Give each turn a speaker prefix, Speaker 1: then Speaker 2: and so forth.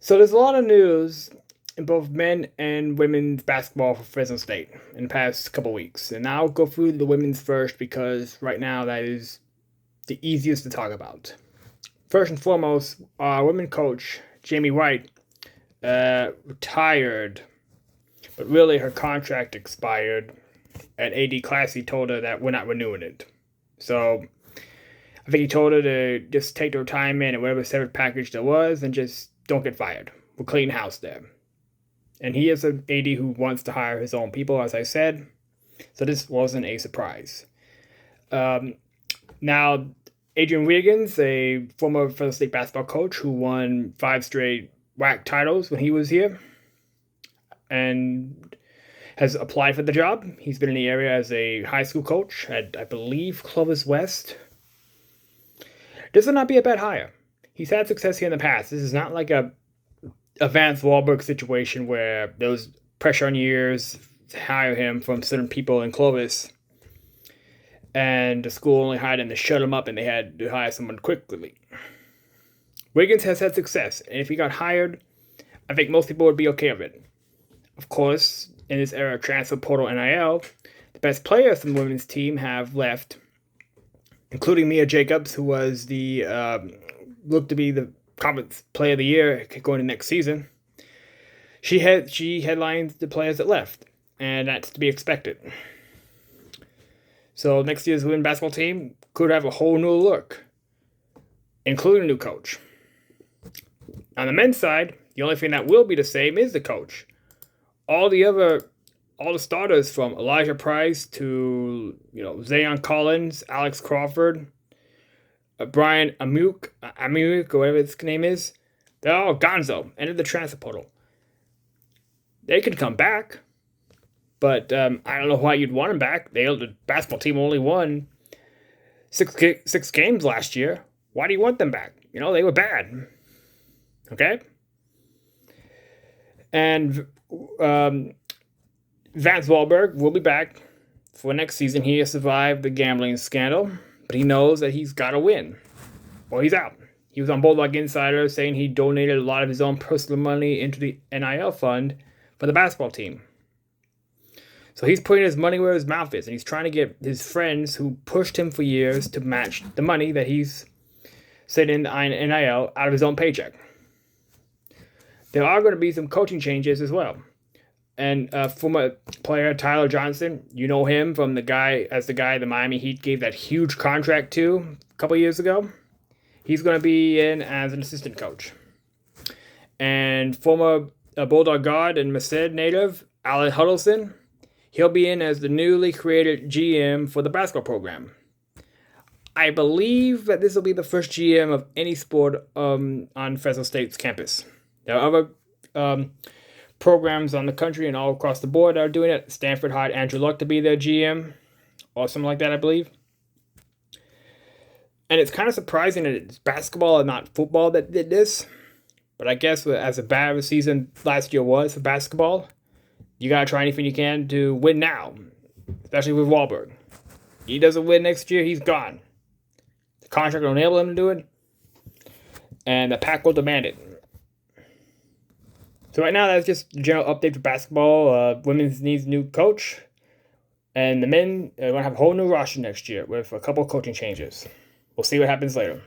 Speaker 1: So there's a lot of news in both men and women's basketball for Fresno State in the past couple weeks. And I'll go through the women's first because right now that is the easiest to talk about. First and foremost, our women coach, Jamie White, retired, but really her contract expired. And AD Classy told her that we're not renewing it. So I think he told her to just take the retirement and whatever separate package there was and just don't get fired. We'll clean house there. And he is an AD who wants to hire his own people, as I said. So this wasn't a surprise. Now, Adrian Wiggins, a former Fresno State basketball coach who won 5 straight WAC titles when he was here and has applied for the job. He's been in the area as a high school coach at, I believe, Clovis West. This will not be a bad hire. He's had success here in the past. This is not like a Vance Wahlberg situation where there was pressure on years to hire him from certain people in Clovis, and the school only hired him to shut him up, and they had to hire someone quickly. Wiggins has had success, and if he got hired, I think most people would be okay with it. Of course, in this era of transfer portal NIL, the best players from the women's team have left, including Mia Jacobs, who was the looked to be the Conference Player of the Year going to next season. She headlines the players that left, and that's to be expected. So next year's women's basketball team could have a whole new look, including a new coach. On the men's side, the only thing that will be the same is the coach. All the starters from Elijah Price to Zayon Collins, Alex Crawford, Brian Amuk, or whatever his name is, they're all gonzo, entered the transfer portal. They could come back, but I don't know why you'd want them back. The basketball team only won six games last year. Why do you want them back? They were bad. Okay? And Vance Wahlberg will be back for next season. He has survived the gambling scandal, but he knows that he's got to win. Well, he's out. He was on Bulldog Insider saying he donated a lot of his own personal money into the NIL fund for the basketball team. So he's putting his money where his mouth is, and he's trying to get his friends who pushed him for years to match the money that he's sending in NIL out of his own paycheck. There are going to be some coaching changes as well. And former player Tyler Johnson, you know him from the guy the Miami Heat gave that huge contract to a couple years ago. He's going to be in as an assistant coach. And former Bulldog guard and Merced native Alan Huddleston, he'll be in as the newly created GM for the basketball program. I believe that this will be the first GM of any sport on Fresno State's campus. There are other programs on the country and all across the board that are doing it. Stanford hired Andrew Luck to be their GM or something like that, I believe. And it's kind of surprising that it's basketball and not football that did this. But I guess as bad of a season last year was for basketball, you got to try anything you can to win now, especially with Wahlberg. He doesn't win next year, he's gone. The contract will enable him to do it, and the pack will demand it. So right now, that's just the general update for basketball. Women's needs a new coach, and the men are going to have a whole new roster next year with a couple of coaching changes. We'll see what happens later.